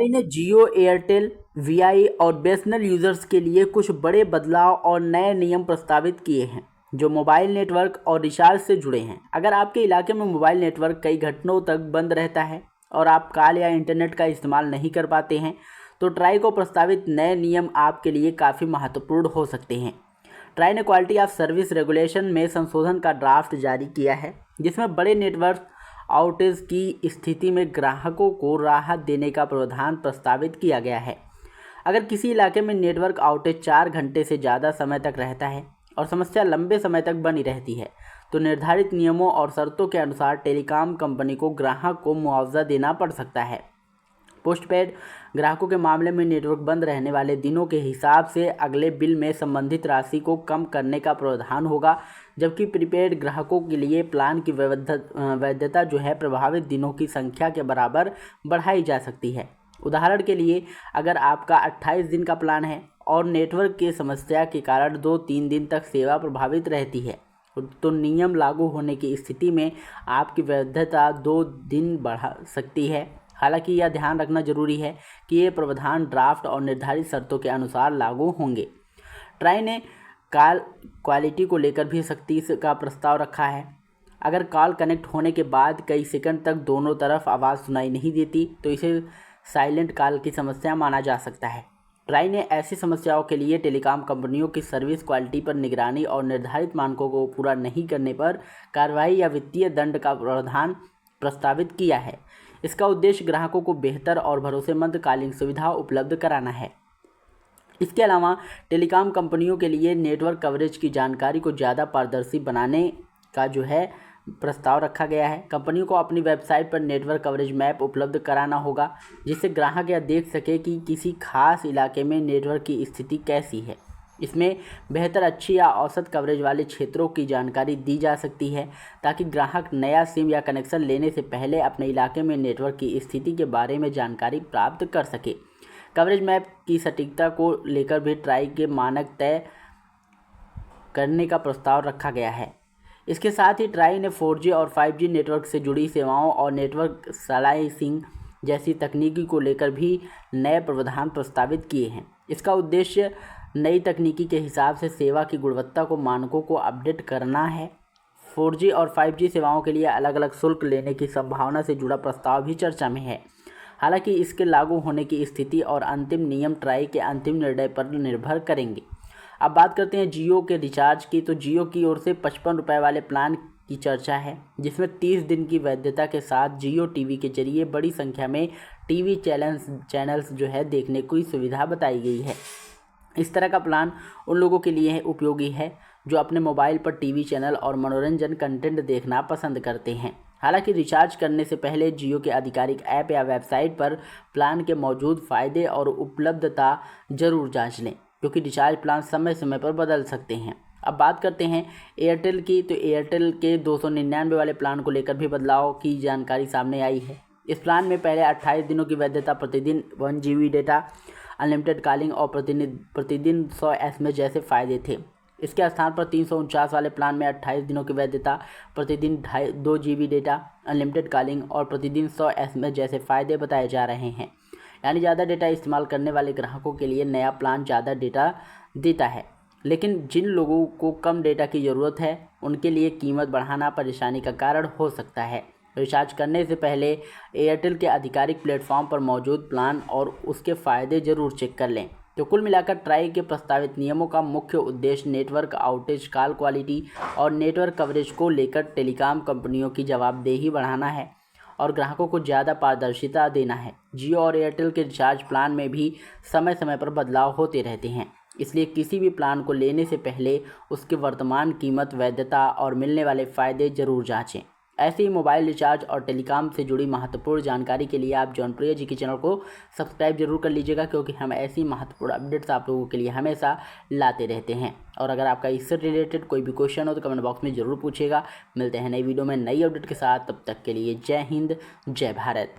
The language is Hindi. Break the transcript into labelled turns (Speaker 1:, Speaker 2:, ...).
Speaker 1: ट्राई ने जियो, एयरटेल, वीआई और बीएसएनएल यूजर्स के लिए कुछ बड़े बदलाव और नए नियम प्रस्तावित किए हैं जो मोबाइल नेटवर्क और रिचार्ज से जुड़े हैं। अगर आपके इलाके में मोबाइल नेटवर्क कई घंटों तक बंद रहता है और आप कॉल या इंटरनेट का इस्तेमाल नहीं कर पाते हैं तो ट्राई को प्रस्तावित नए नियम आपके लिए काफ़ी महत्वपूर्ण हो सकते हैं। ट्राई ने क्वालिटी ऑफ सर्विस रेगुलेशन में संशोधन का ड्राफ्ट जारी किया है जिसमें बड़े नेटवर्क आउटेज की स्थिति में ग्राहकों को राहत देने का प्रावधान प्रस्तावित किया गया है। अगर किसी इलाके में नेटवर्क आउटेज 4 घंटे से ज़्यादा समय तक रहता है और समस्या लंबे समय तक बनी रहती है तो निर्धारित नियमों और शर्तों के अनुसार टेलीकॉम कंपनी को ग्राहक को मुआवजा देना पड़ सकता है। पोस्टपेड ग्राहकों के मामले में नेटवर्क बंद रहने वाले दिनों के हिसाब से अगले बिल में संबंधित राशि को कम करने का प्रावधान होगा, जबकि प्रीपेड ग्राहकों के लिए प्लान की वैधता जो है प्रभावित दिनों की संख्या के बराबर बढ़ाई जा सकती है। उदाहरण के लिए, अगर आपका 28 दिन का प्लान है और नेटवर्क की समस्या के कारण 2-3 दिन तक सेवा प्रभावित रहती है तो नियम लागू होने की स्थिति में आपकी वैधता 2 दिन बढ़ा सकती है। हालांकि यह ध्यान रखना जरूरी है कि ये प्रावधान ड्राफ्ट और निर्धारित शर्तों के अनुसार लागू होंगे। ट्राई ने कॉल क्वालिटी को लेकर भी सख्ती का प्रस्ताव रखा है। अगर कॉल कनेक्ट होने के बाद कई सेकंड तक दोनों तरफ आवाज़ सुनाई नहीं देती तो इसे साइलेंट कॉल की समस्या माना जा सकता है। ट्राई ने ऐसी समस्याओं के लिए टेलीकॉम कंपनियों की सर्विस क्वालिटी पर निगरानी और निर्धारित मानकों को पूरा नहीं करने पर कार्रवाई या वित्तीय दंड का प्रावधान प्रस्तावित किया है। इसका उद्देश्य ग्राहकों को बेहतर और भरोसेमंद कॉलिंग सुविधा उपलब्ध कराना है। इसके अलावा टेलीकॉम कंपनियों के लिए नेटवर्क कवरेज की जानकारी को ज़्यादा पारदर्शी बनाने का जो है प्रस्ताव रखा गया है। कंपनियों को अपनी वेबसाइट पर नेटवर्क कवरेज मैप उपलब्ध कराना होगा जिससे ग्राहक यह देख सके कि किसी खास इलाके में नेटवर्क की स्थिति कैसी है। इसमें बेहतर, अच्छी या औसत कवरेज वाले क्षेत्रों की जानकारी दी जा सकती है ताकि ग्राहक नया सिम या कनेक्शन लेने से पहले अपने इलाके में नेटवर्क की स्थिति के बारे में जानकारी प्राप्त कर सके। कवरेज मैप की सटीकता को लेकर भी ट्राई के मानक तय करने का प्रस्ताव रखा गया है। इसके साथ ही ट्राई ने 4G और 5G नेटवर्क से जुड़ी सेवाओं और नेटवर्क स्लाइसिंग जैसी तकनीकी को लेकर भी नए प्रावधान प्रस्तावित किए हैं। इसका उद्देश्य नई तकनीकी के हिसाब से सेवा की गुणवत्ता को मानकों को अपडेट करना है। 4G और 5G सेवाओं के लिए अलग अलग शुल्क लेने की संभावना से जुड़ा प्रस्ताव भी चर्चा में है। हालांकि इसके लागू होने की स्थिति और अंतिम नियम ट्राई के अंतिम निर्णय पर निर्भर करेंगे। अब बात करते हैं जियो के रिचार्ज की। तो जियो की ओर से 55 रुपये वाले प्लान की चर्चा है जिसमें 30 दिन की वैधता के साथ जियो टीवी के जरिए बड़ी संख्या में टीवी चैनल्स जो है देखने की सुविधा बताई गई है। इस तरह का प्लान उन लोगों के लिए उपयोगी है जो अपने मोबाइल पर टीवी चैनल और मनोरंजन कंटेंट देखना पसंद करते हैं। हालांकि रिचार्ज करने से पहले जियो के आधिकारिक ऐप या वेबसाइट पर प्लान के मौजूद फ़ायदे और उपलब्धता जरूर जांच लें क्योंकि रिचार्ज प्लान समय समय पर बदल सकते हैं। अब बात करते हैं एयरटेल की। तो एयरटेल के 299 वाले प्लान को लेकर भी बदलाव की जानकारी सामने आई है। इस प्लान में पहले 28 दिनों की वैधता, प्रतिदिन 1 GB डेटा, अनलिमिटेड कॉलिंग और प्रतिदिन 100 SMS जैसे फ़ायदे थे। इसके स्थान पर 349 वाले प्लान में 28 दिनों की वैधता, प्रतिदिन 2 GB डेटा, अनलिमिटेड कॉलिंग और प्रतिदिन 100 SMS जैसे फ़ायदे बताए जा रहे हैं। यानी ज़्यादा डेटा इस्तेमाल करने वाले ग्राहकों के लिए नया प्लान ज़्यादा डेटा देता है, लेकिन जिन लोगों को कम डेटा की ज़रूरत है उनके लिए कीमत बढ़ाना परेशानी का कारण हो सकता है। रिचार्ज करने से पहले एयरटेल के आधिकारिक प्लेटफॉर्म पर मौजूद प्लान और उसके फ़ायदे ज़रूर चेक कर लें। तो कुल मिलाकर ट्राई के प्रस्तावित नियमों का मुख्य उद्देश्य नेटवर्क आउटेज, कॉल क्वालिटी और नेटवर्क कवरेज को लेकर टेलीकॉम कंपनियों की जवाबदेही बढ़ाना है और ग्राहकों को ज़्यादा पारदर्शिता देना है। जियो और एयरटेल के रिचार्ज प्लान में भी समय समय पर बदलाव होते रहते हैं, इसलिए किसी भी प्लान को लेने से पहले उसकी वर्तमान कीमत, वैधता और मिलने वाले फ़ायदे ज़रूर जांचें। ऐसे ही मोबाइल रिचार्ज और टेलीकॉम से जुड़ी महत्वपूर्ण जानकारी के लिए आप जौनप्रिया जी के चैनल को सब्सक्राइब जरूर कर लीजिएगा क्योंकि हम ऐसी महत्वपूर्ण अपडेट्स आप लोगों के लिए हमेशा लाते रहते हैं। और अगर आपका इससे रिलेटेड कोई भी क्वेश्चन हो तो कमेंट बॉक्स में ज़रूर पूछिएगा। मिलते हैं नई वीडियो में नई अपडेट के साथ, तब तक के लिए जय हिंद, जय भारत।